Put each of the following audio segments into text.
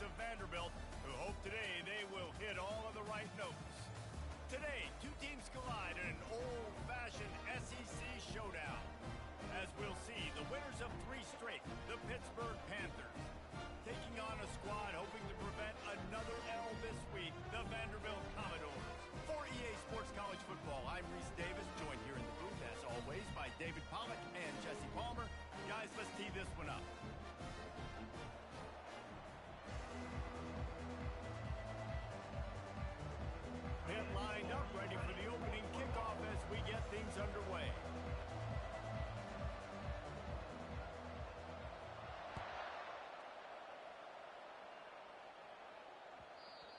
of Vanderbilt, who hope today they will hit all of the right notes. Today, two teams collide in an old-fashioned SEC showdown. As we'll see, the winners of 3 straight, the Pittsburgh Panthers, taking on a squad hoping to prevent another L this week, the Vanderbilt Commodores. For EA Sports College Football, I'm Reese Davis, joined here in the booth, as always, by David Pollack and Jesse Palmer. Guys, let's tee this one up. Pit lined up, ready for the opening kickoff as we get things underway.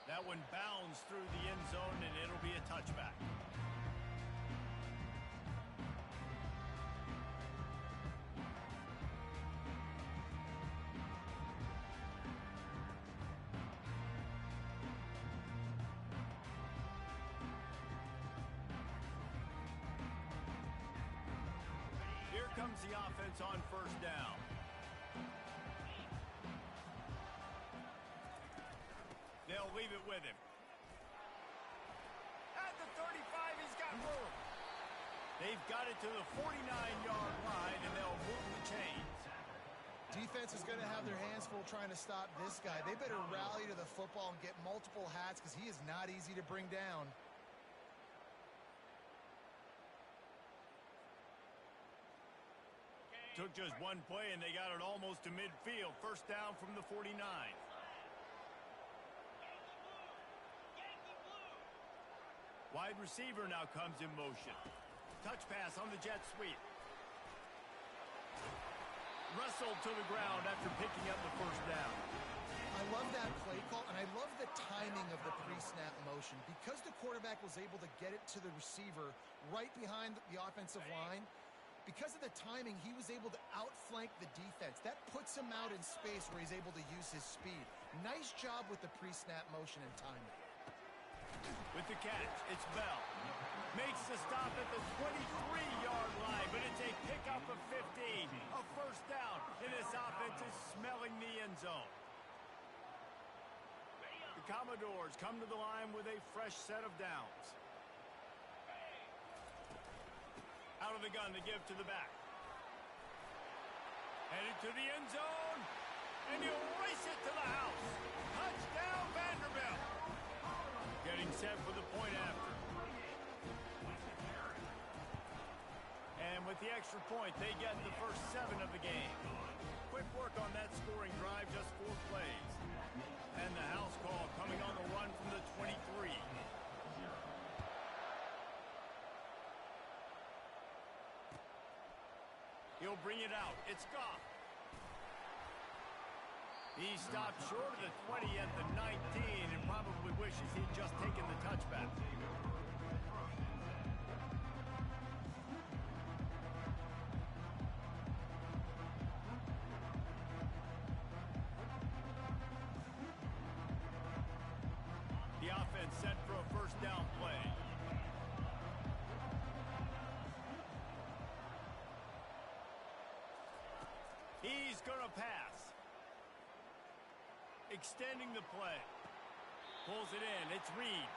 That one bounds through the end zone, and it'll be a touchback. Here comes the offense on first down. They'll leave it with him. At the 35, he's got room. They've got it to the 49-yard line, and they'll move the chains. Defense is going to have their hands full trying to stop this guy. They better rally to the football and get multiple hats because he is not easy to bring down. Took just one play, and they got it almost to midfield. First down from the 49. Wide receiver now comes in motion. Touch pass on the jet sweep. Wrestled to the ground after picking up the first down. I love that play call, and I love the timing of the pre-snap motion. Because the quarterback was able to get it to the receiver right behind the offensive line, because of the timing, he was able to outflank the defense. That puts him out in space where he's able to use his speed. Nice job with the pre-snap motion and timing. With the catch, it's Bell. Makes the stop at the 23-yard line, but it's a pickup of 15. A first down, and this offense is smelling the end zone. The Commodores come to the line with a fresh set of downs. Out of the gun to give to the back. Headed to the end zone, and he'll race it to the house. Touchdown, Vanderbilt. Getting set for the point after. And with the extra point, they get the first 7 of the game. Quick work on that scoring drive, just 4 plays. And the house call coming on the run from the 23. He'll bring it out. It's Goff. He stopped short of the 20 at the 19 and probably wishes he'd just taken the touchback. The offense set for a first down play. He's going to pass. Extending the play. Pulls it in. It's Reed.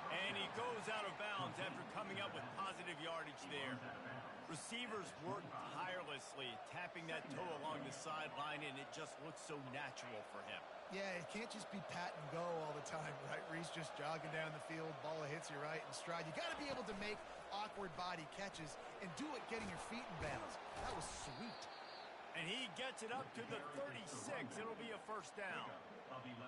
And he goes out of bounds after coming up with positive yardage there. Receivers work tirelessly, tapping that toe along the sideline, and it just looks so natural for him. Yeah, it can't just be pat and go all the time, right? Reese just jogging down the field, ball hits you right in stride. You got to be able to make awkward body catches and do it getting your feet in bounds. That was sweet. And he gets it up to the 36. It'll be a first down.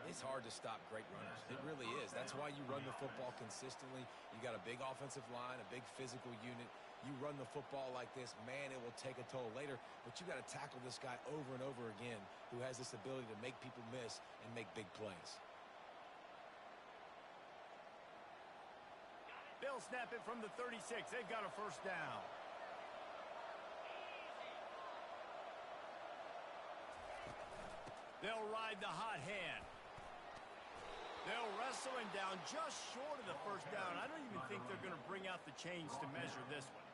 It's hard to stop great runners. It really is. That's why you run the football consistently. You got a big offensive line, a big physical unit. You run the football like this, man, it will take a toll later. But you got to tackle this guy over and over again who has this ability to make people miss and make big plays. They'll snap it from the 36. They've got a first down. They'll ride the hot hand. They'll wrestle him down just short of the first down. I don't even think they're going to bring out the chains to measure this one.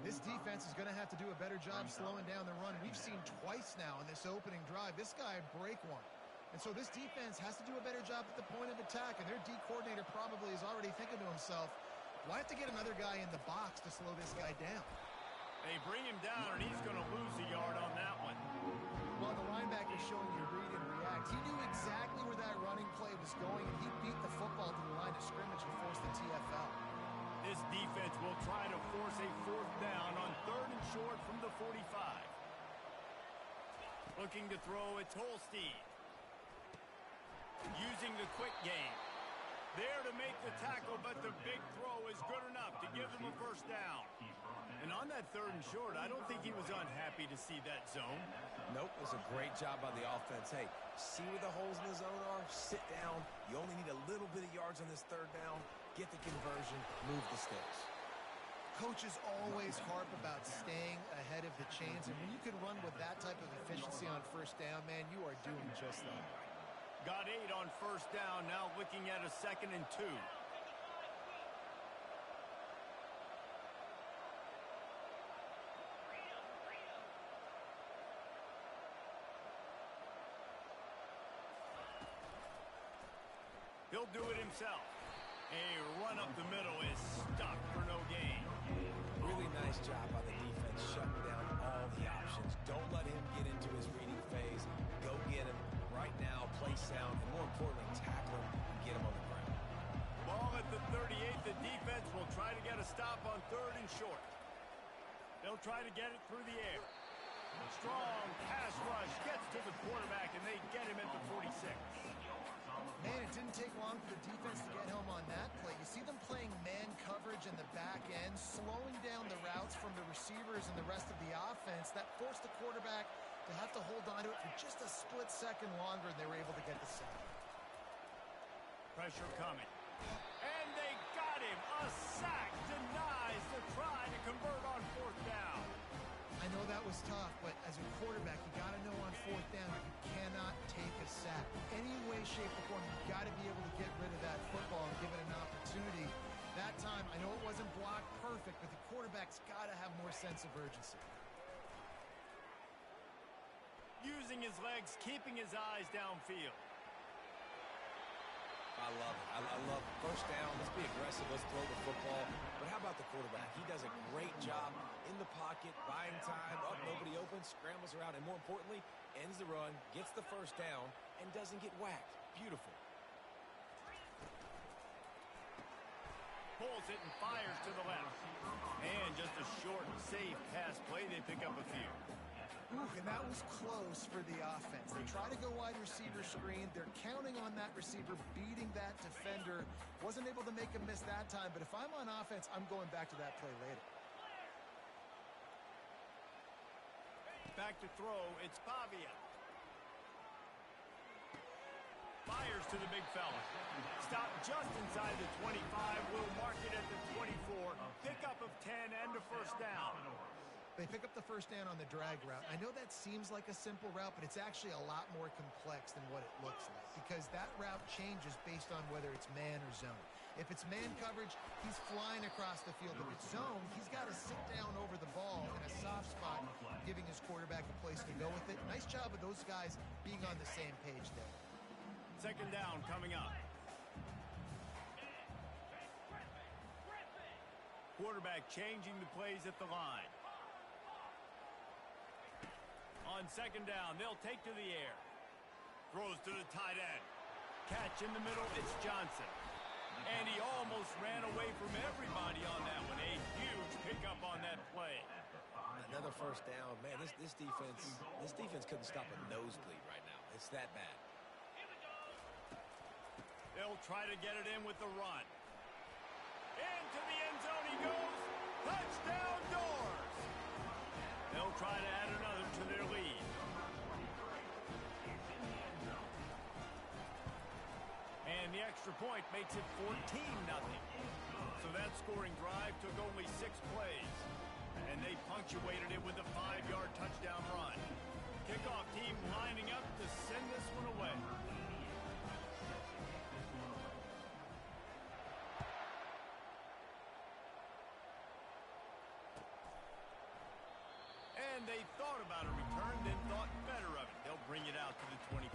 This defense is going to have to do a better job slowing down the run. We've seen twice now in this opening drive. This guy break one. And so this defense has to do a better job at the point of attack, and their D coordinator probably is already thinking to himself, do I have to get another guy in the box to slow this guy down? They bring him down, and he's going to lose a yard on that one. Well, the linebacker's showing you read and react. He knew exactly where that running play was going, and he beat the football to the line of scrimmage and forced the TFL. This defense will try to force a fourth down on 3rd and short from the 45. Looking to throw, it's Holstein. Using the quick game. There to make the tackle, but the big throw is good enough to give them a first down. And on that 3rd and short, I don't think he was unhappy to see that zone. Nope, it was a great job by the offense. Hey, see where the holes in the zone are? Sit down. You only need a little bit of yards on this 3rd down. Get the conversion, move the sticks. Coaches always harp about staying ahead of the chains, and when you can run with that type of efficiency on 1st down, man, you are doing just that. Got 8 on 1st down, now looking at a 2nd and 2. He'll do it himself. A run up the middle is stuck for no gain. Really nice job by the defense, shutting down all the options. Don't let him get into his reading phase. Go get him right now, play sound, and more importantly, tackle him and get him on the ground. Ball at the 38. The defense will try to get a stop on 3rd and short. They'll try to get it through the air. Strong pass rush gets to the quarterback, and they get him at the 46. Man, it didn't take long for the defense to get home on that play. You see them playing man coverage in the back end, slowing down the routes from the receivers and the rest of the offense. That forced the quarterback to have to hold on to it for just a split second longer, and they were able to get the sack. Pressure coming. And they got him. A sack denies the try to convert on 4th down. I know that was tough, but as a quarterback, you got to know on 4th down you cannot take a sack. Any way, shape, or form, you got to be able to get rid of that football and give it an opportunity. That time, I know it wasn't blocked perfect, but the quarterback's got to have more sense of urgency. Using his legs, keeping his eyes downfield. I love it. I love it. 1st down. Let's be aggressive. Let's throw the football. But how about the quarterback? He does a great job in the pocket, buying time, up, nobody open, scrambles around, and more importantly, ends the run, gets the 1st down, and doesn't get whacked. Beautiful. Pulls it and fires to the left. And just a short, safe pass play. They pick up a few. Ooh, and that was close for the offense. They try to go wide receiver screen. They're counting on that receiver beating that defender. Wasn't able to make a miss that time, but if I'm on offense, I'm going back to that play later. Back to throw, it's Pavia. Fires to the big fella. Stop just inside the 25. Will mark it at the 24. Pickup of 10 and a 1st down. They pick up the 1st down on the drag route. I know that seems like a simple route, but it's actually a lot more complex than what it looks like because that route changes based on whether it's man or zone. If it's man coverage, he's flying across the field. If it's zone, he's got to sit down over the ball in a soft spot, giving his quarterback a place to go with it. Nice job of those guys being on the same page there. 2nd down coming up. Quarterback changing the plays at the line. On 2nd down, they'll take to the air. Throws to the tight end. Catch in the middle, it's Johnson. And he almost ran away from everybody on that one. A huge pickup on that play. Another 1st down. Man, this defense couldn't stop a nosebleed right now. It's that bad. They'll try to get it in with the run. Into the end zone he goes. Touchdown Doors. They'll try to add another to their lead. And the extra point makes it 14-0. So that scoring drive took only 6 plays. And they punctuated it with a 5-yard touchdown run. Kickoff team lining up to send this one away. And they thought about a return, then thought better of it. They'll bring it out to the 25.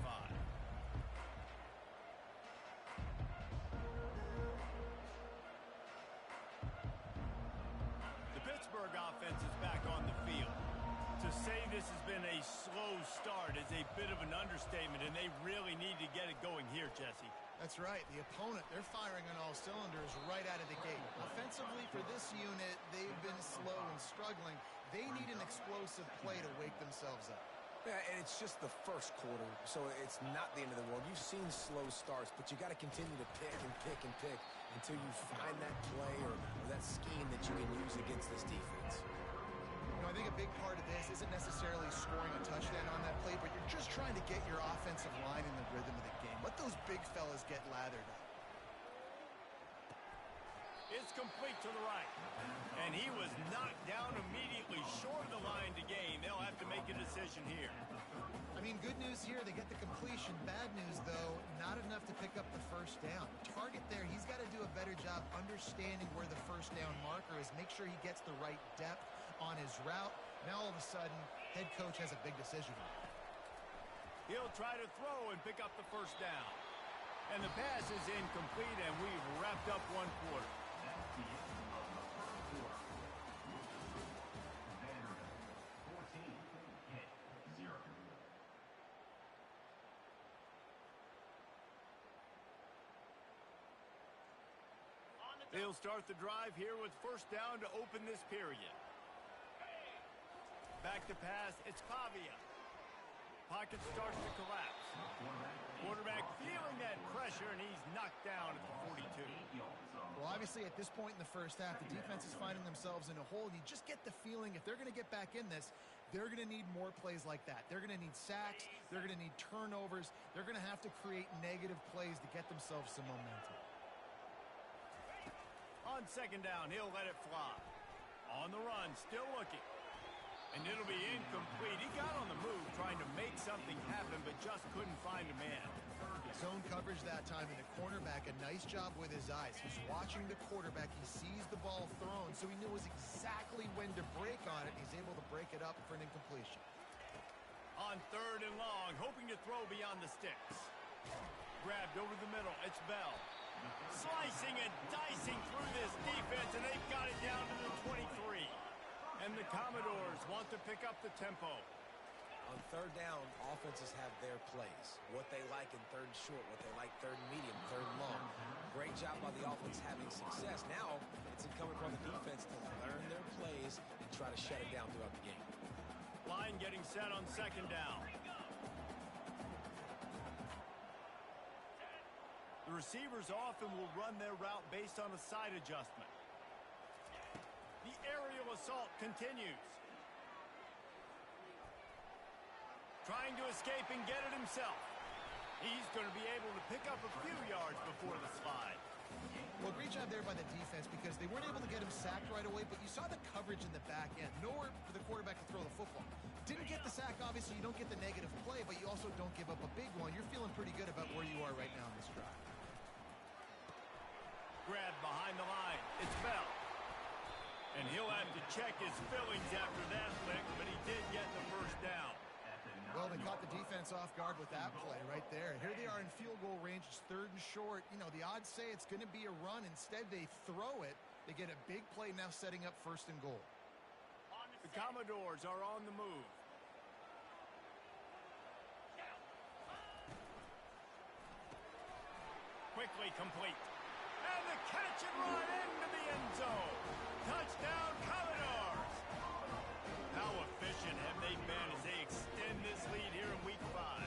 say this has been a slow start is a bit of an understatement, and they really need to get it going here, Jesse. That's right. The opponent, they're firing on all cylinders right out of the gate. Offensively, for this unit, they've been slow and struggling. They need an explosive play to wake themselves up. Yeah, and it's just the first quarter, so it's not the end of the world. You've seen slow starts, but you got to continue to pick and pick and pick until you find that play or that scheme that you can use against this defense. You know, I think a big part of this isn't necessarily scoring a touchdown on that play, but you're just trying to get your offensive line in the rhythm of the game. Let those big fellas get lathered up. It's complete to the right. And he was knocked down immediately short of the line to gain. They'll have to make a decision here. I mean, good news here, they get the completion. Bad news, though, not enough to pick up the first down. Target there, he's got to do a better job understanding where the first down marker is, make sure he gets the right depth on his route. Now, all of a sudden, head coach has a big decision. He'll try to throw and pick up the first down. And the pass is incomplete, and we've wrapped up one quarter. They'll start the drive here with first down to open this period. Back to pass, it's Pavia. Pocket starts to collapse. Quarterback feeling that pressure, and he's knocked down at the 42. Well, obviously, at this point in the first half, the defense is finding themselves in a hole. You just get the feeling if they're going to get back in this, they're going to need more plays like that. They're going to need sacks. They're going to need turnovers. They're going to have to create negative plays to get themselves some momentum. On second down, he'll let it fly. On the run, still looking. And it'll be incomplete. He got on the move trying to make something happen, but just couldn't find a man. Zone coverage that time, and the cornerback, a nice job with his eyes. He's watching the quarterback. He sees the ball thrown, so he knows exactly when to break on it. He's able to break it up for an incompletion. On third and long, hoping to throw beyond the sticks. Grabbed over the middle. It's Bell. Slicing and dicing through this defense, and they've got it down to the 23. And the Commodores want to pick up the tempo. On third down, offenses have their plays. What they like in third and short, what they like third and medium, third and long. Great job by the offense having success. Now, it's incumbent upon the defense to learn their plays and try to shut it down throughout the game. Line getting set on second down. The receivers often will run their route based on a side adjustment. The aerial assault continues. Trying to escape and get it himself. He's going to be able to pick up a few yards before the slide. Well, great job there by the defense because they weren't able to get him sacked right away, but you saw the coverage in the back end. Nowhere for the quarterback to throw the football. Didn't get the sack, obviously. You don't get the negative play, but you also don't give up a big one. You're feeling pretty good about where you are right now in this drive. Grab behind the line. It's Bell. And he'll have to check his fillings after that lick, but he did get the first down. Well, they caught the defense off guard with that play right there. Here they are in field goal range. It's third and short. You know, the odds say it's going to be a run. Instead, they throw it. They get a big play now setting up first and goal. The Commodores are on the move. Quickly complete. And the catch and run into the end zone. Touchdown, Commodores. How efficient have they been as they extend this lead here in Week 5?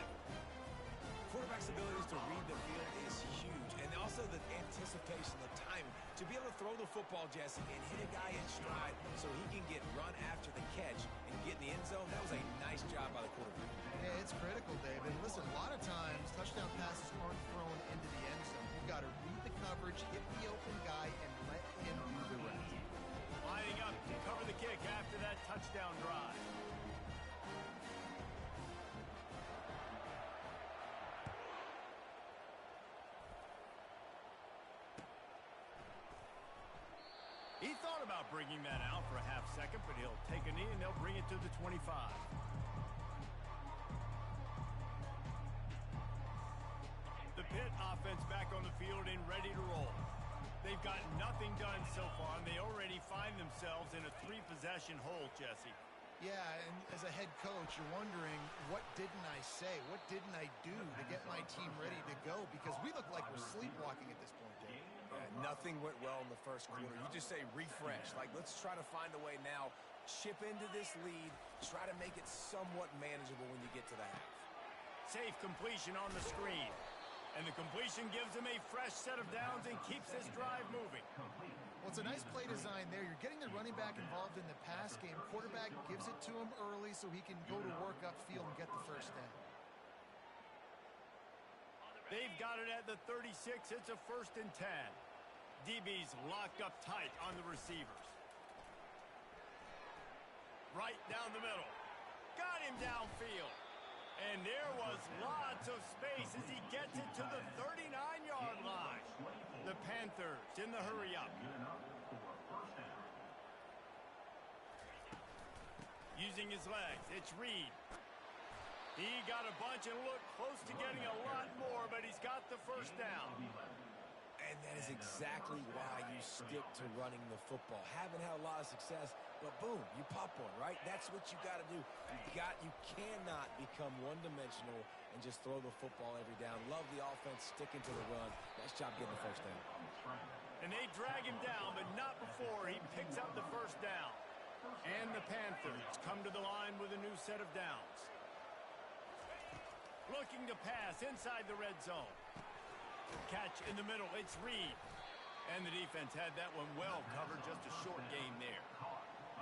Quarterback's abilities to read the field is huge. And also the anticipation, the timing. To be able to throw the football, Jesse, and hit a guy in stride so he can get run after the catch and get in the end zone, that was a nice job by the quarterback. Yeah, it's critical, David. Listen, a lot of times touchdown passes aren't thrown into the end zone. You've got to read the coverage, hit the open guy, and let him do the rest. Lining up to cover the kick after that touchdown drive. He thought about bringing that out for a half second, but he'll take a knee and they'll bring it to the 25. The Pitt offense back on the field and ready to roll. They've got nothing done so far, and they already find themselves in a 3-possession hole, Jesse. Yeah, and as a head coach, you're wondering, what didn't I say? What didn't I do to get my team ready to go? Because we look like we're sleepwalking at this point, Dave. Yeah, nothing went well in the first quarter. You just say refresh. Like, let's try to find a way now. Chip into this lead. Try to make it somewhat manageable when you get to the half. Safe completion on the screen. And the completion gives him a fresh set of downs and keeps this drive moving. Well, it's a nice play design there. You're getting the running back involved in the pass game. Quarterback gives it to him early so he can go to work upfield and get the first down. They've got it at the 36. It's a 1st and 10. DB's locked up tight on the receivers. Right down the middle. Got him downfield. And there was lots of space as he gets it to the 39-yard line. The Panthers in the hurry-up. Using his legs, it's Reed. He got a bunch and looked close to getting a lot more, but he's got the first down. And that is exactly why you stick to running the football. Haven't had a lot of success, but boom, you pop one, right? That's what you got to do. You cannot become one-dimensional and just throw the football every down. Love the offense, sticking to the run. Nice job getting the first down. And they drag him down, but not before he picks up the first down. And the Panthers come to the line with a new set of downs. Looking to pass inside the red zone. Catch in the middle, it's Reed. And the defense had that one well covered, just a short gain there.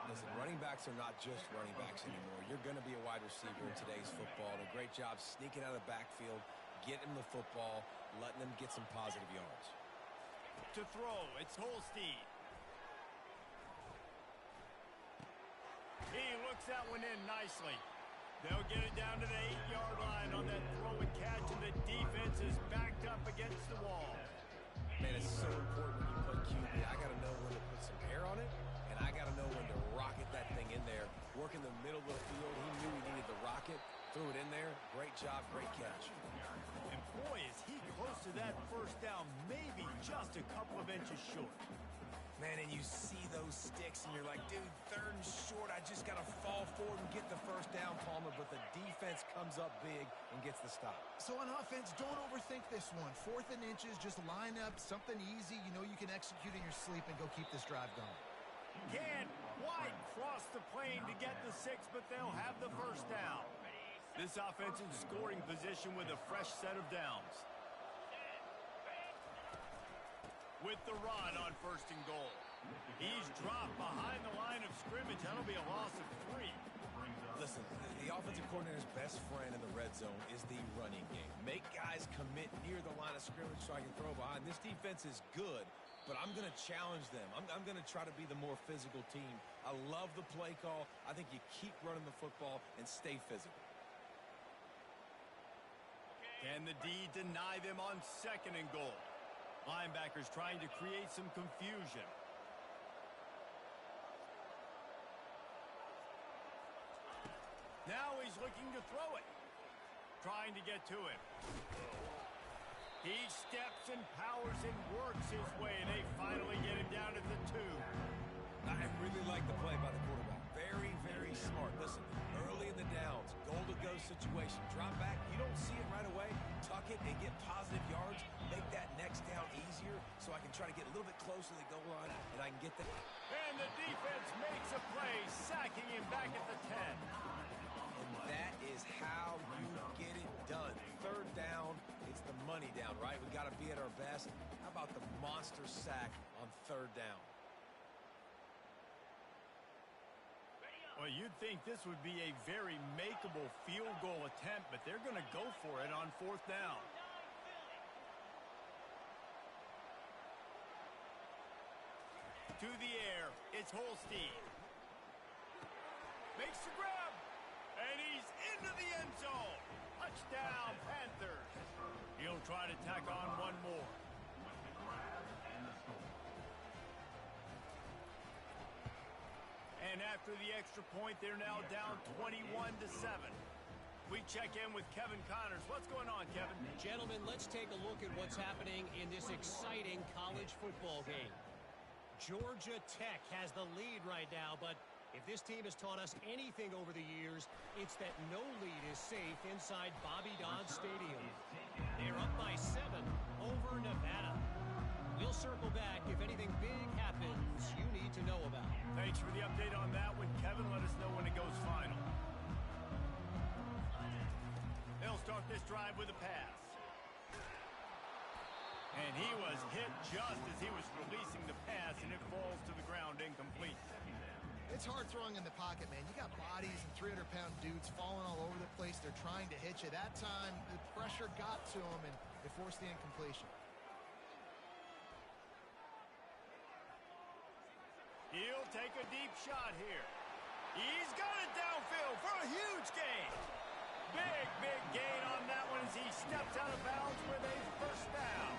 Listen, running backs are not just running backs anymore. You're going to be a wide receiver in today's football. And a great job sneaking out of the backfield, getting the football, letting them get some positive yards. To throw, it's Holstein. He looks that one in nicely. They'll get it down to the 8-yard line on that throw and catch, and the defense is backed up against the wall. Man, it's so important when you play QB. I got to know when to put some air on it, and I got to know when to rocket that thing in there. Work in the middle of the field. He knew he needed the rocket. Threw it in there. Great job, great catch. And boy, is he close to that first down, maybe just a couple of inches short. Man, and you see those sticks, and you're like, dude, 3rd and short. I just got to fall forward and get the first down, Palmer. But the defense comes up big and gets the stop. So on offense, don't overthink this one. 4th and inches, just line up something easy. You know you can execute in your sleep and go keep this drive going. Can't quite cross the plane to get the 6, but they'll have the first down. This offense in scoring position with a fresh set of downs. With the run on 1st and goal. He's dropped behind the line of scrimmage. That'll be a loss of 3. Listen, the offensive coordinator's best friend in the red zone is the running game. Make guys commit near the line of scrimmage so I can throw behind. This defense is good, but I'm going to challenge them. I'm going to try to be the more physical team. I love the play call. I think you keep running the football and stay physical. Can the D deny them on 2nd and goal? Linebackers trying to create some confusion. Now he's looking to throw it. Trying to get to him. He steps and powers and works his way. They finally get him down at the 2. I really like the play by the quarterback. Very, very smart. Listen, early in the downs, goal-to-go situation. Drop back, you don't see it right away. Tuck it and get positive yards. Make that next down easier so I can try to get a little bit closer to the goal line and I can get the... And the defense makes a play, sacking him back at the 10. And that is how you get it done. 3rd down, it's the money down, right? We got to be at our best. How about the monster sack on 3rd down? Well, you'd think this would be a very makeable field goal attempt, but they're going to go for it on 4th down. To the air, it's Holstein. Makes the grab, and he's into the end zone. Touchdown, Panthers. He'll try to tack on one more. And after the extra point, they're now down 21-7. We check in with Kevin Connors. What's going on, Kevin? Gentlemen, let's take a look at what's happening in this exciting college football game. Georgia Tech has the lead right now, but If this team has taught us anything over the years, it's that no lead is safe inside Bobby Dodd Stadium. They're up by 7 over Nevada. We'll circle back if anything big happens you need to know about. Thanks for the update on that one, Kevin. Let us know when it goes final. They'll start this drive with a pass. And he was hit just as he was releasing the pass, and it falls to the ground incomplete. It's hard throwing in the pocket, man. You got bodies and 300-pound dudes falling all over the place. They're trying to hit you. That time, the pressure got to him, and it forced the incompletion. He'll take a deep shot here. He's got it downfield for a huge gain. Big gain on that one as he steps out of bounds with a first down.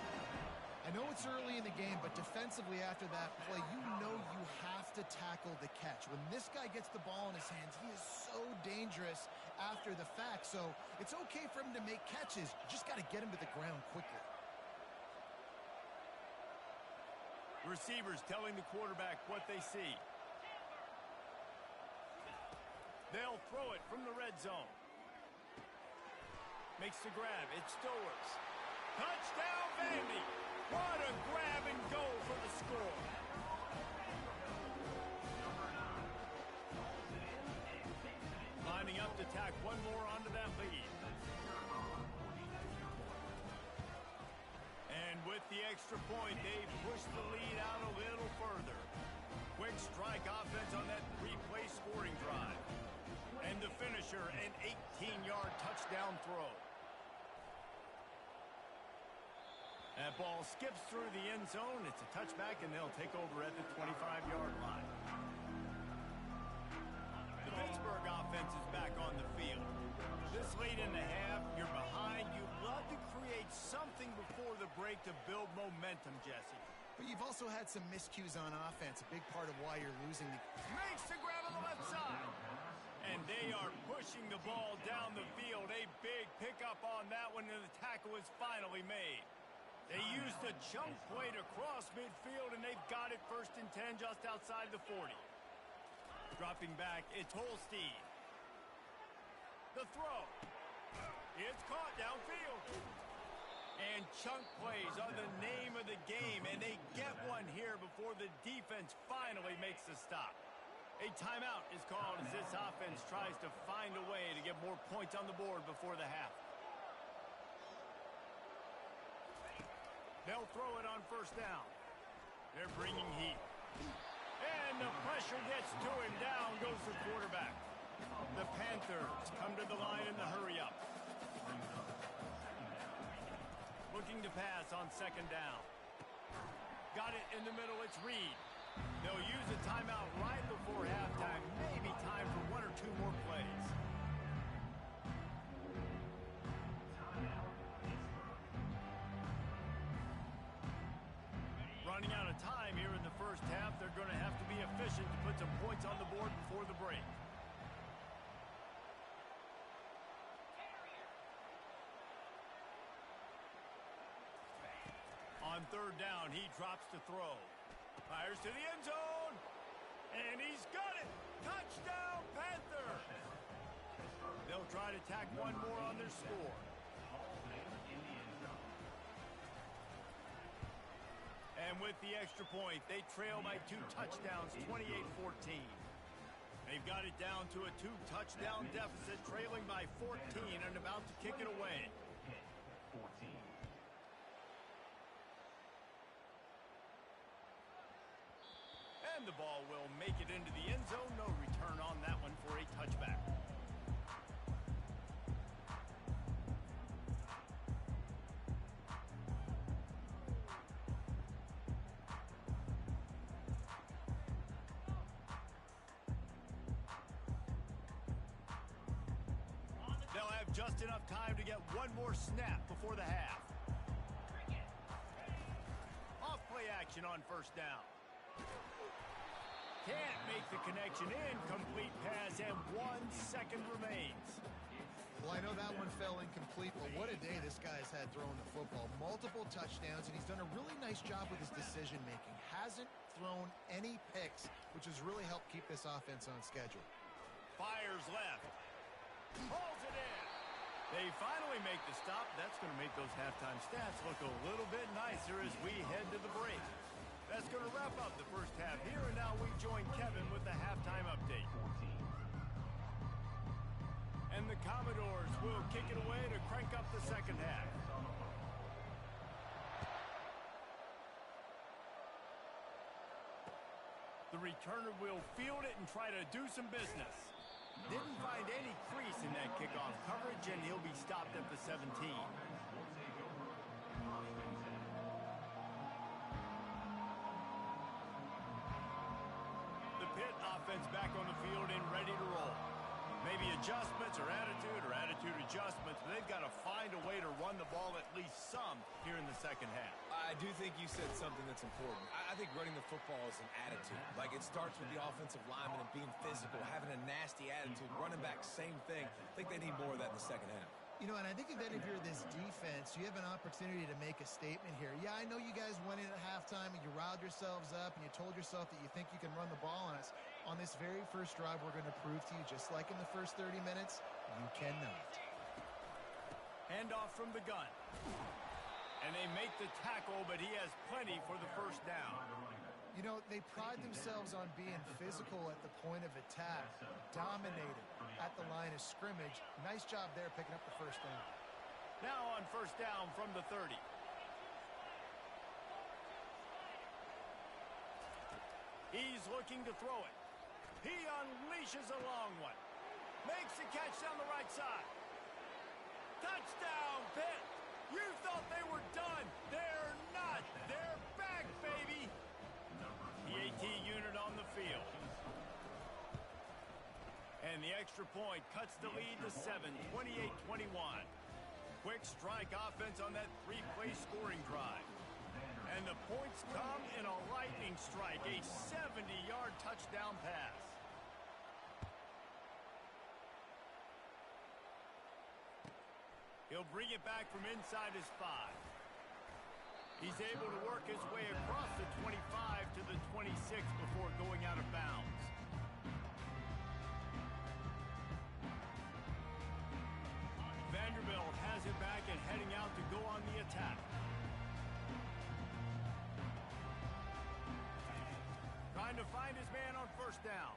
I know it's early in the game, but defensively after that play, you know you have to tackle the catch. When this guy gets the ball in his hands, he is so dangerous after the fact. So it's okay for him to make catches. You just got to get him to the ground quickly. Receivers telling the quarterback what they see. They'll throw it from the red zone. Makes the grab. It's Stowers. Touchdown, Vandy. What a grab and go for the score. Lining up to tack one more onto that lead. And with the extra point, they push the lead out a little further. Quick strike offense on that three-play scoring drive. And the finisher, an 18-yard touchdown throw. That ball skips through the end zone. It's a touchback, and they'll take over at the 25-yard line. The Pittsburgh offense is back on the field. This late in the half, you're behind. You love to create something before the break to build momentum, Jesse. But you've also had some miscues on offense, a big part of why you're losing. Makes the grab on the left side. And they are pushing the ball down the field. A big pickup on that one, and the tackle is finally made. They used a chunk play to cross midfield, and they've got it 1st and 10 just outside the 40. Dropping back, it's Holstein. The throw. It's caught downfield. And chunk plays are the name of the game, and they get one here before the defense finally makes the stop. A timeout is called as this offense tries to find a way to get more points on the board before the half. They'll throw it on 1st down. They're bringing heat. And the pressure gets to him. Down goes the quarterback. The Panthers come to the line in the hurry-up. Looking to pass on 2nd down. Got it in the middle. It's Reed. They'll use a timeout right before halftime. Maybe time for 1 or 2 more plays. Running out of time here in the 1st half. They're going to have to be efficient to put some points on the board before the break. On 3rd down, he drops to throw. Fires to the end zone. And he's got it. Touchdown, Panther. They'll try to tack one more on their score. And with the extra point, they trail by 2 touchdowns, 28-14. They've got it down to a 2-touchdown deficit, trailing by 14 and about to kick it away. And the ball will make it into the end zone. No return on that one for a touchback. They'll have just enough time to get one more snap before the half. Off play action on 1st down. Can't make the connection. Incomplete pass, and 1 second remains. Well, I know that one fell incomplete, but what a day this guy's had throwing the football. Multiple touchdowns, and he's done a really nice job with his decision-making. Hasn't thrown any picks, which has really helped keep this offense on schedule. Fires left. Pulls it in. They finally make the stop. That's going to make those halftime stats look a little bit nicer as we head to the break. That's going to wrap up the first half here, and now we join Kevin with the halftime update. And the Commodores will kick it away to crank up the second half. The returner will field it and try to do some business. Didn't find any crease in that kickoff coverage, and he'll be stopped at the 17. The Pitt offense back on the field and ready to roll. Maybe adjustments or attitude adjustments, but they've got to find a way to run the ball at least some here in the second half. I do think you said something that's important. I think running the football is an attitude. Like, it starts with the offensive lineman and being physical, having a nasty attitude. Running back, same thing. I think they need more of that in the second half. You know, and I think if you're this defense, you have an opportunity to make a statement here. Yeah, I know you guys went in at halftime and you riled yourselves up and you told yourself that you think you can run the ball on us. On this very first drive, we're going to prove to you, just like in the first 30 minutes, you cannot. Handoff from the gun. And they make the tackle, but he has plenty for the first down. You know, they pride themselves on being physical at the point of attack, dominated at the line of scrimmage. Nice job there picking up the first down. Now on first down from the 30. He's looking to throw it. He unleashes a long one. Makes the catch down the right side. Touchdown, Pitt! You thought they were done. They're not. They're back, baby. The AT unit on the field. And the extra point cuts the lead to 7, 28-21. Quick strike offense on that three-play scoring drive. And the points come in a lightning strike, a 70-yard touchdown pass. He'll bring it back from inside his 5. He's able to work his way across the 25 to the 26 before going out of bounds. Vanderbilt has it back and heading out to go on the attack. Trying to find his man on first down.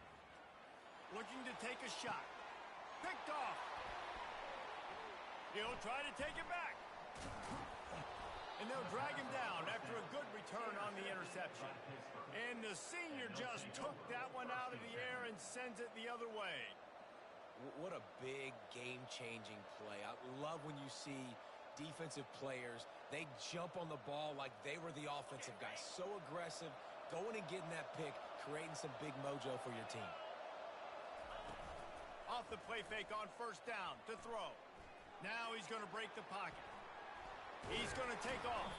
Looking to take a shot. Picked off. He'll try to take it back. And they'll drag him down after a good return on the interception. And the senior just took that one out of the air and sends it the other way. What a big game-changing play. I love when you see defensive players, they jump on the ball like they were the offensive guys. So aggressive, going and getting that pick, creating some big mojo for your team. Off the play fake on first down to throw. Now he's going to break the pocket. He's going to take off.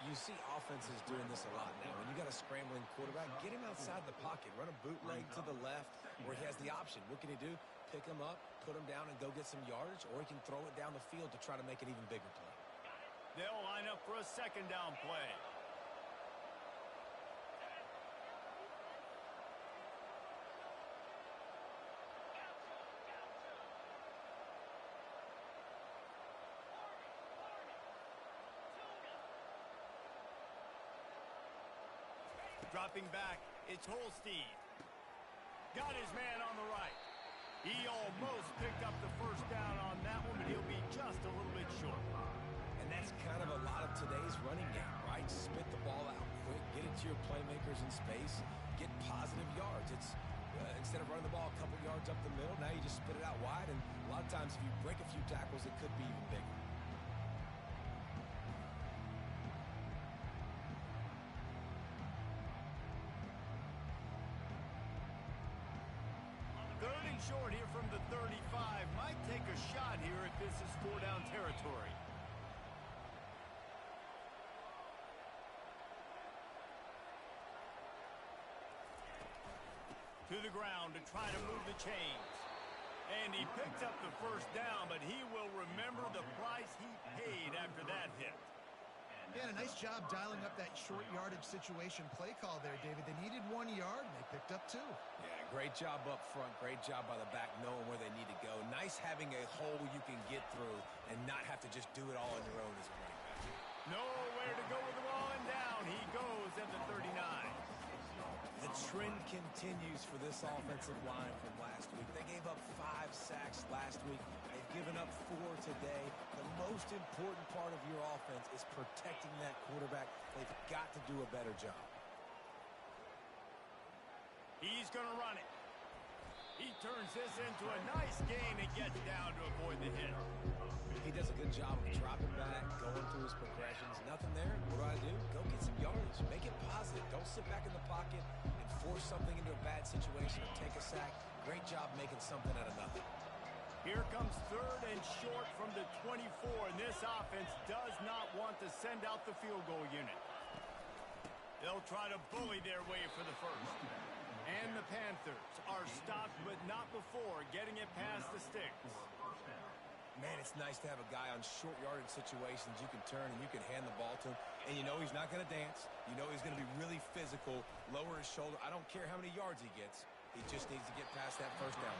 You see offenses doing this a lot now. When you got a scrambling quarterback, get him outside the pocket. Run a bootleg to the left where he has the option. What can he do? Pick him up, put him down, and go get some yardage, or he can throw it down the field to try to make an even bigger play. They'll line up for a second down play. Dropping back, it's Holstein. Got his man on the right. He almost picked up the first down on that one, but he'll be just a little bit short. And that's kind of a lot of today's running game, right? Spit the ball out quick, get it to your playmakers in space, get positive yards. It's instead of running the ball a couple yards up the middle, now you just spit it out wide, and a lot of times if you break a few tackles, it could be even bigger. Short here from the 35. Might take a shot here if this is 4-down territory. To the ground to try to move the chains. And he picked up the first down, but he will remember the price he paid after that hit. Yeah, and a nice job dialing up that short yardage situation play call there, David. They needed 1 yard, and they picked up 2. Yeah, great job up front. Great job by the back knowing where they need to go. Nice having a hole you can get through and not have to just do it all on your own as a running back. Nowhere to go with the ball, and down he goes at the 39. The trend continues for this offensive line from last week. They gave up 5 sacks last week. They've given up 4 today. The most important part of your offense is protecting that quarterback. They've got to do a better job. He's going to run it. He turns this into a nice gain and gets down to avoid the hit. He does a good job of dropping back, going through his progressions. Nothing there. What do? Go get some yardage. Make it positive. Don't sit back in the pocket and force something into a bad situation or take a sack. Great job making something out of nothing. Here comes 3rd and short from the 24, and this offense does not want to send out the field goal unit. They'll try to bully their way for the first. And the Panthers are stopped, but not before getting it past the sticks. Man, it's nice to have a guy on short yardage situations you can turn and you can hand the ball to him. And you know he's not going to dance. You know he's going to be really physical, lower his shoulder. I don't care how many yards he gets. He just needs to get past that first down.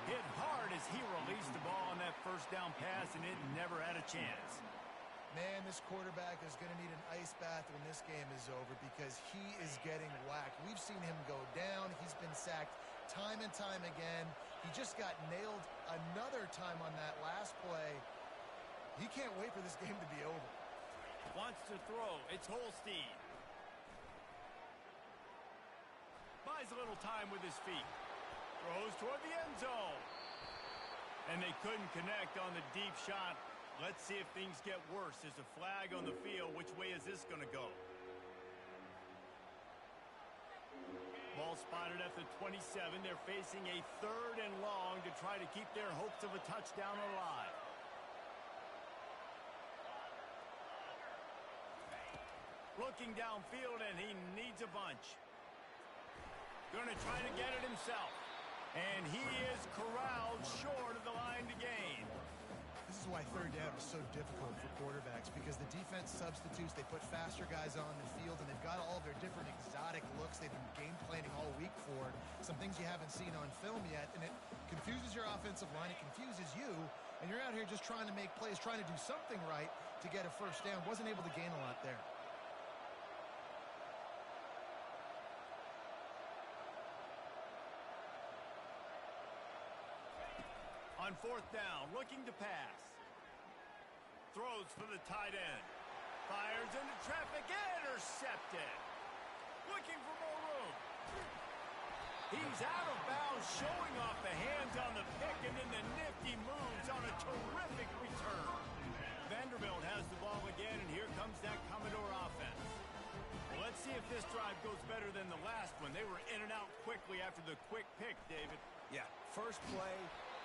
Hit hard as he released the ball on that first down pass, and it never had a chance. Man, this quarterback is going to need an ice bath when this game is over because he is getting whacked. We've seen him go down. He's been sacked time and time again. He just got nailed another time on that last play. He can't wait for this game to be over. Wants to throw. It's Holstein. Buys a little time with his feet. Throws toward the end zone. And they couldn't connect on the deep shot. Let's see if things get worse. There's a flag on the field. Which way is this going to go? Ball spotted at the 27. They're facing a 3rd and long to try to keep their hopes of a touchdown alive. Looking downfield, and he needs a bunch. Going to try to get it himself. And he is corralled short of the line to gain. This is why 3rd down is so difficult for quarterbacks because the defense substitutes, they put faster guys on the field, and they've got all their different exotic looks they've been game planning all week for, some things you haven't seen on film yet, and it confuses your offensive line, it confuses you, and you're out here just trying to make plays, trying to do something right to get a first down. Wasn't able to gain a lot there. On 4th down, looking to pass. Throws for the tight end. Fires into traffic, intercepted. Looking for more room. He's out of bounds, showing off the hands on the pick, and then the nifty moves on a terrific return. Vanderbilt has the ball again, and here comes that Commodore offense. Well, let's see if this drive goes better than the last one. They were in and out quickly after the quick pick, David. Yeah, first play,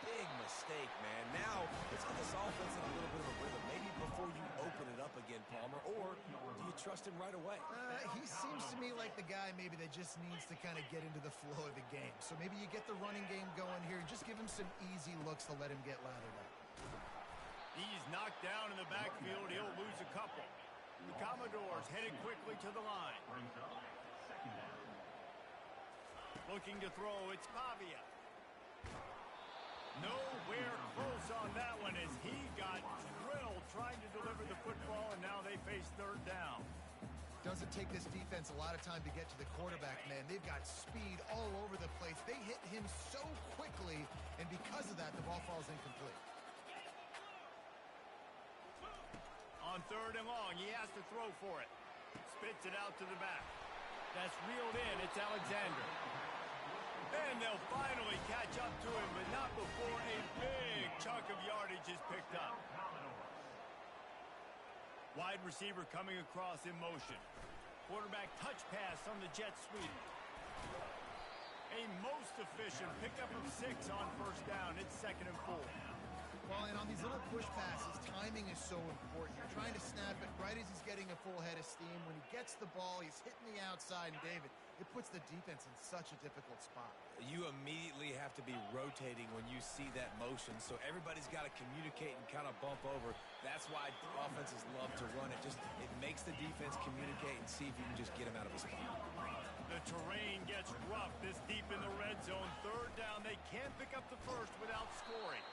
big mistake, man. Now, let's get this offense in a little bit of a rhythm. Maybe before you open it up again, Palmer, or do you trust him right away? He seems to me like the guy maybe that just needs to kind of get into the flow of the game. So maybe you get the running game going here and just give him some easy looks to let him get lathered up. He's knocked down in the backfield. He'll lose a couple. The Commodores headed quickly to the line. Looking to throw, it's Pavia. Nowhere close on that one as he got drilled trying to deliver the football, and now they face 3rd down. Doesn't take this defense a lot of time to get to the quarterback, man. They've got speed all over the place. They hit him so quickly, and because of that, the ball falls incomplete. On 3rd and long, he has to throw for it. Spits it out to the back. That's reeled in. It's Alexander. And they'll finally catch up to him, but not before a big chunk of yardage is picked up. Wide receiver coming across in motion. Quarterback touch pass on the jet sweep. A most efficient pickup of 6 on 1st down. It's 2nd and 4. Well, and on these little push passes, timing is so important. You're trying to snap it right as he's getting a full head of steam. When he gets the ball, he's hitting the outside. And David, it puts the defense in such a difficult spot. You immediately have to be rotating when you see that motion, so everybody's got to communicate and kind of bump over. That's why offenses love to run it. It makes the defense communicate and see if you can just get him out of his spot. The terrain gets rough this deep in the red zone. Third down, they can't pick up the first without scoring.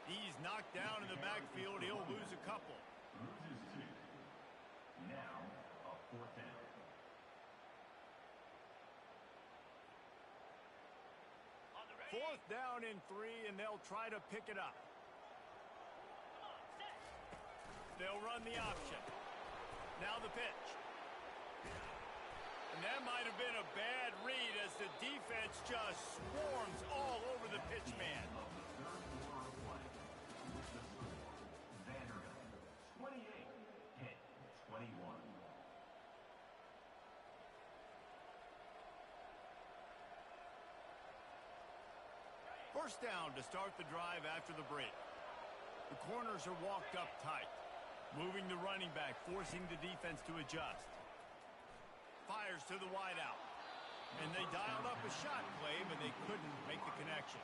He's knocked down in the backfield. He'll lose a couple. Loses 2. Now, a 4th down. Fourth down and 3, and they'll try to pick it up. They'll run the option. Now the pitch. And that might have been a bad read as the defense just swarms all over the pitch man. Vanderbilt 28 hit 21. First down to start the drive after the break. The corners are walked up tight. Moving the running back, forcing the defense to adjust. Fires to the wideout. And they dialed up a shot play, but they couldn't make the connection.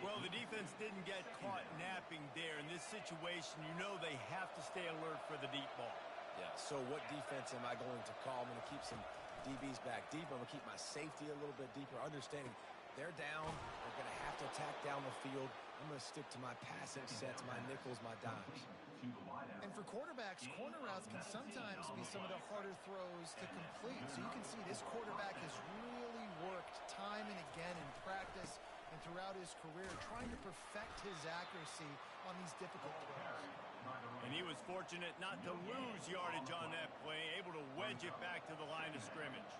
Well, the defense didn't get caught napping there. In this situation, you know they have to stay alert for the deep ball. Yeah, so what defense am I going to call? I'm going to keep some DBs back deeper. I'm going to keep my safety a little bit deeper, understanding they're down. They're going to have to attack down the field. I'm going to stick to my passing sets, my nickels, my dimes. And for quarterbacks, corner routes can sometimes be some of the harder throws to complete. So you can see this quarterback has really worked time and again in practice and throughout his career trying to perfect his accuracy on these difficult throws. And he was fortunate not to lose yardage on that play, able to wedge it back to the line of scrimmage.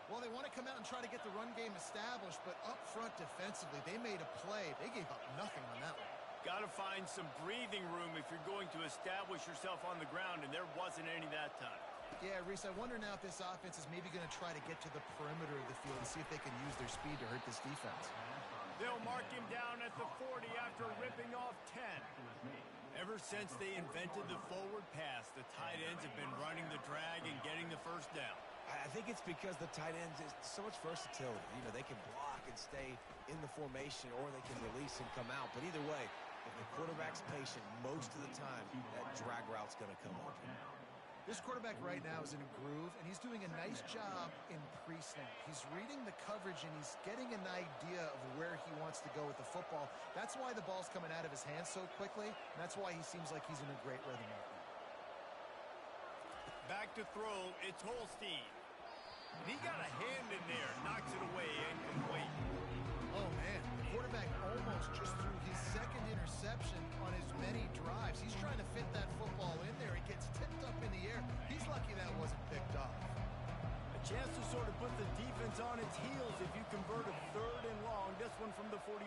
Well, they want to come out and try to get the run game established, but up front defensively, they made a play. They gave up nothing on that one. Got to find some breathing room if you're going to establish yourself on the ground, and there wasn't any that time. Yeah, Reese, I wonder now if this offense is maybe going to try to get to the perimeter of the field and see if they can use their speed to hurt this defense. They'll mark him down at the 40 after ripping off 10. Ever since they invented the forward pass, the tight ends have been running the drag and getting the first down. I think it's because the tight ends is so much versatility. You know, they can block and stay in the formation, or they can release and come out. But either way, if the quarterback's patient, most of the time, that drag route's going to come up. This quarterback right now is in a groove, and he's doing a nice job in pre-snap. He's reading the coverage, and he's getting an idea of where he wants to go with the football. That's why the ball's coming out of his hands so quickly, and that's why he seems like he's in a great rhythm right now. Back to throw, it's Holstein. He got a hand in there, knocks it away, incomplete. Oh, man, the quarterback almost just threw his second interception on as many drives. He's trying to fit that football in there. It gets tipped up in the air. He's lucky that wasn't picked off. A chance to sort of put the defense on its heels if you convert a third and long. This one from the 44.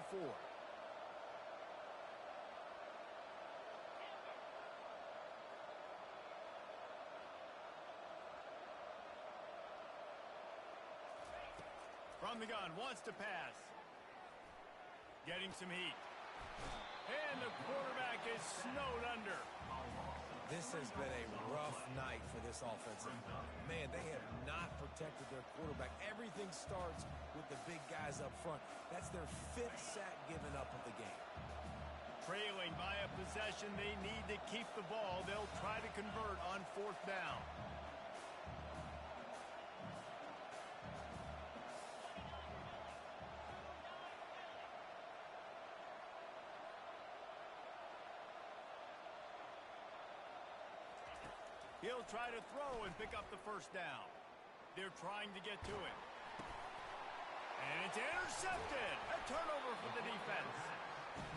From the gun, wants to pass. Getting some heat. And the quarterback is snowed under. This has been a rough night for this offensive line. Man, they have not protected their quarterback. Everything starts with the big guys up front. That's their 5th sack given up of the game. Trailing by a possession, they need to keep the ball. They'll try to convert on 4th down. He'll try to throw and pick up the first down. They're trying to get to it. And it's intercepted. A turnover for the defense.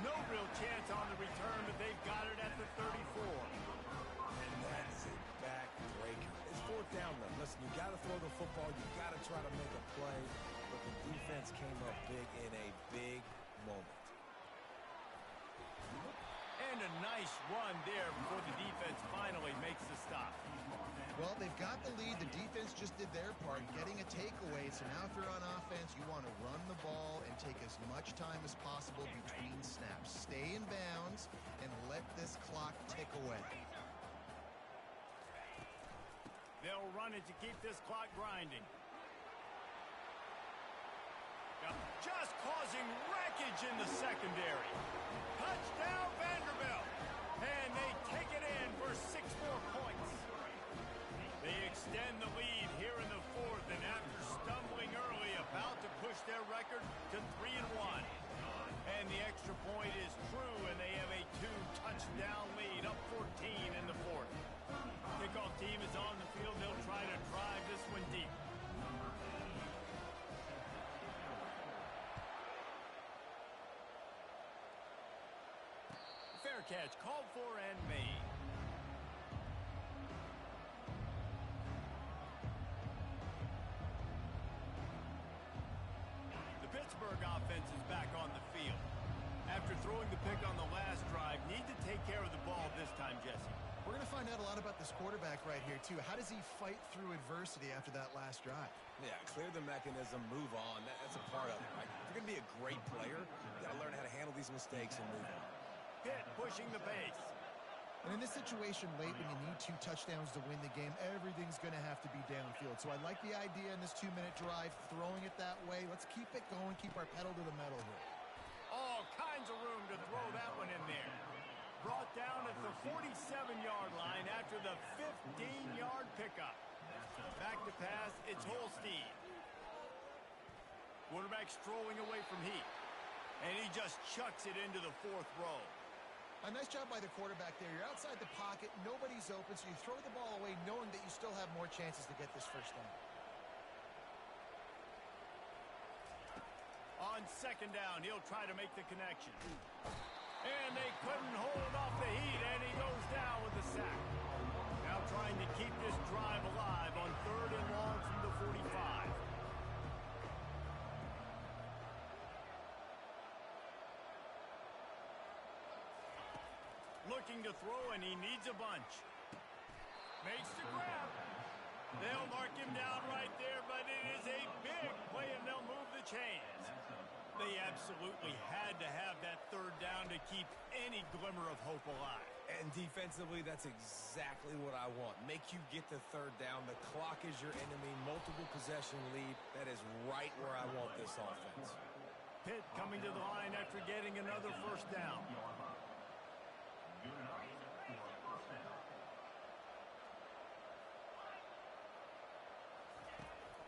No real chance on the return, but they've got it at the 34. And that's a backbreaker. It's 4th down, though. Listen, you got to throw the football. You got to try to make a play. But the defense came up big in a big moment. And a nice run there before the defense finally makes the stop. Well, they've got the lead. The defense just did their part, getting a takeaway. So now if you're on offense, you want to run the ball and take as much time as possible between snaps. Stay in bounds and let this clock tick away. They'll run it to keep this clock grinding. causing wreckage in the secondary. Touchdown, Vanderbilt. And they take it in for 6 more points. They extend the lead here in the fourth, and after stumbling early, about to push their record to 3-1. And the extra point is true, and they have a 2-touchdown lead, up 14 in the fourth. Kickoff team is on the field. They'll try to drive this one deep. Fair catch called for and made. The Pittsburgh offense is back on the field. After throwing the pick on the last drive, need to take care of the ball this time, Jesse. We're going to find out a lot about this quarterback right here, too. How does he fight through adversity after that last drive? Yeah, clear the mechanism, move on. That's a part of it, right? If you're going to be a great player, you got to learn how to handle these mistakes and move on. Pitt pushing the pace. And in this situation late when you need 2 touchdowns to win the game, everything's going to have to be downfield. So I like the idea in this 2-minute drive, throwing it that way. Let's keep it going, keep our pedal to the metal here. All kinds of room to throw that one in there. Brought down at the 47-yard line after the 15-yard pickup. Back to pass, it's Holstein. Quarterback strolling away from Heath. And he just chucks it into the 4th row. A nice job by the quarterback there. You're outside the pocket, nobody's open, so you throw the ball away knowing that you still have more chances to get this first down. On 2nd down, he'll try to make the connection. And they couldn't hold off the heat, and he goes down with the sack. Now trying to keep this drive alive on 3rd and long from the 45. Looking to throw, and he needs a bunch. Makes the grab. They'll mark him down right there, but it is a big play, and they'll move the chains. They absolutely had to have that 3rd down to keep any glimmer of hope alive. And defensively, that's exactly what I want. Make you get the 3rd down. The clock is your enemy. Multiple possession lead. That is right where I want this offense. Pitt coming to the line after getting another 1st down.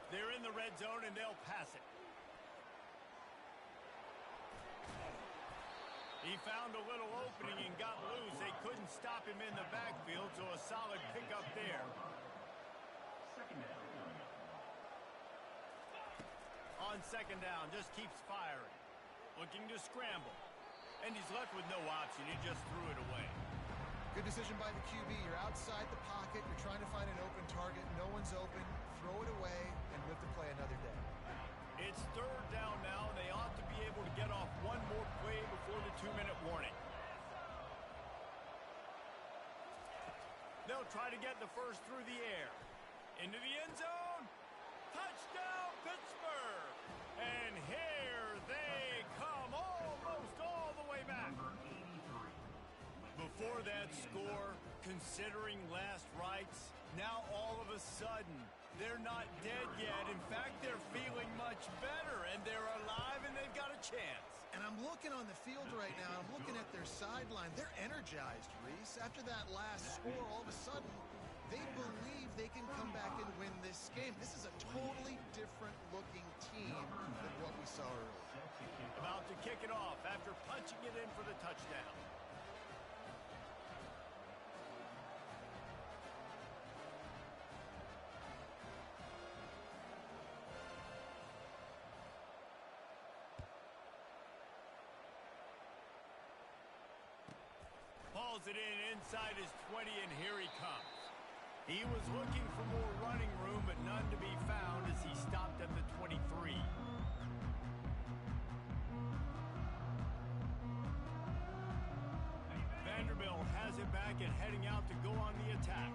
They're in the red zone, and they'll pass it. He found a little opening and got loose. They couldn't stop him in the backfield, so a solid pickup there. On 2nd down, just keeps firing. Looking to scramble. And he's left with no option. He just threw it away. Good decision by the QB. You're outside the pocket. You're trying to find an open target. No one's open. Throw it away and live to play another day. It's 3rd down now. They ought to be able to get off one more play before the 2-minute warning. They'll try to get the first through the air. Into the end zone. Touchdown, Pittsburgh. And here they come almost all the way back. Before that score, considering last rites, now all of a sudden, they're not dead yet. In fact, they're feeling much better, and they're alive, and they've got a chance. And I'm looking on the field right now. I'm looking at their sideline. They're energized, Reese. After that last score, all of a sudden, they believe they can come back and win this game. This is a totally different-looking team than what we saw earlier. About to kick it off after punching it in for the touchdown. Hauls it in inside his 20, and here he comes. He was looking for more running room, but none to be found as he stopped at the 23. Vanderbilt has it back and heading out to go on the attack.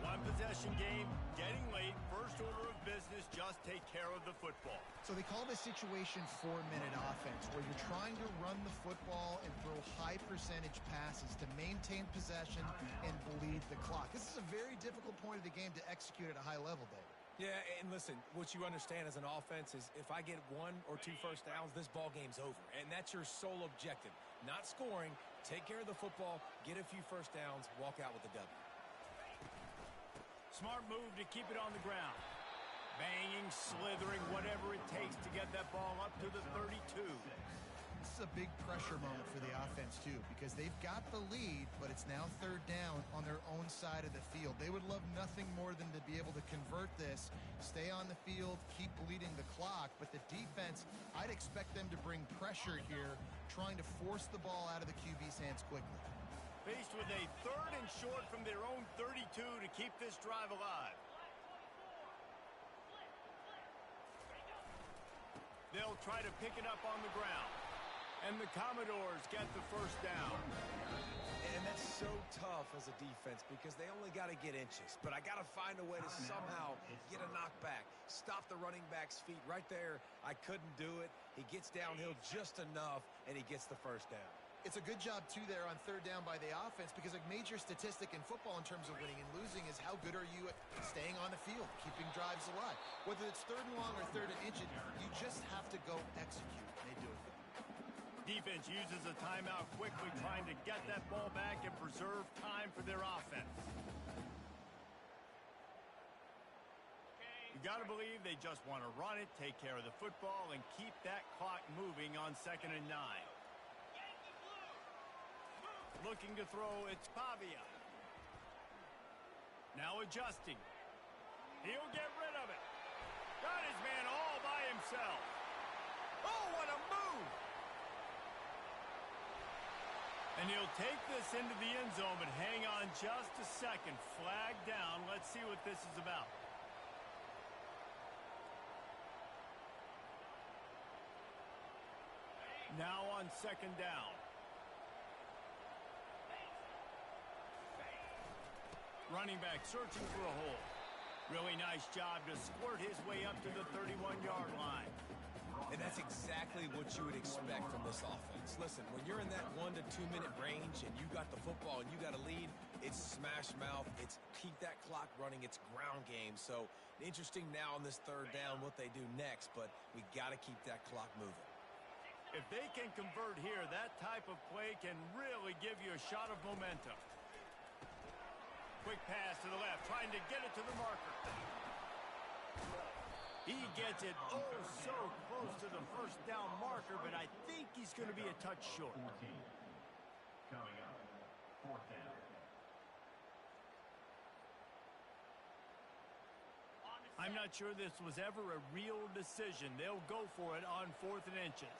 One possession game, getting late, first order of business, just take care of the football. So they call this situation 4-minute offense, where you're trying to run the football and throw high percentage passes to maintain possession and bleed the clock. This is a very difficult point of the game to execute at a high level, Dave. Yeah, and listen, what you understand as an offense is if I get 1 or 2 first downs, this ball game's over. And that's your sole objective. Not scoring, take care of the football, get a few first downs, walk out with the W. Smart move to keep it on the ground. Banging, slithering, whatever it takes to get that ball up to the 32. This is a big pressure moment for the offense, too, because they've got the lead, but it's now 3rd down on their own side of the field. They would love nothing more than to be able to convert this, stay on the field, keep bleeding the clock. But the defense, I'd expect them to bring pressure here, trying to force the ball out of the QB's hands quickly. Faced with a 3rd and short from their own 32 to keep this drive alive. They'll try to pick it up on the ground. And the Commodores get the first down. And that's so tough as a defense because they only got to get inches. But I got to find a way to somehow get a knockback, stop the running back's feet right there. I couldn't do it. He gets downhill just enough, and he gets the first down. It's a good job, too, there on 3rd down by the offense because a major statistic in football in terms of winning and losing is how good are you at staying on the field, keeping drives alive. Whether it's 3rd and long or 3rd and inches, you just have to go execute. They do it. Defense uses a timeout quickly, trying to get that ball back and preserve time for their offense. You got to believe they just want to run it, take care of the football, and keep that clock moving on 2nd and 9. Looking to throw, it's Pavia. Now adjusting. He'll get rid of it. Got his man all by himself. Oh, what a move! And he'll take this into the end zone, but hang on just a second. Flag down. Let's see what this is about. Now on 2nd down. Running back searching for a hole. Really nice job to squirt his way up to the 31-yard line. And that's exactly what you would expect from this offense. Listen, when you're in that 1 to 2 minute range and you got the football and you got a lead, it's smash mouth, it's keep that clock running, it's ground game. So interesting now on this 3rd down what they do next, but we got to keep that clock moving. If they can convert here, that type of play can really give you a shot of momentum. Quick pass to the left, trying to get it to the marker. He gets it oh so close to the first down marker, but I think he's going to be a touch short. 14. Coming up, 4th down. I'm not sure this was ever a real decision. They'll go for it on 4th and inches.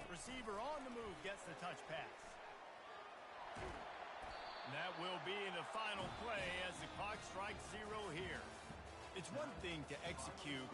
Receiver on the move gets the touch pass. And that will be the final play as the clock strikes 0 here. It's one thing to execute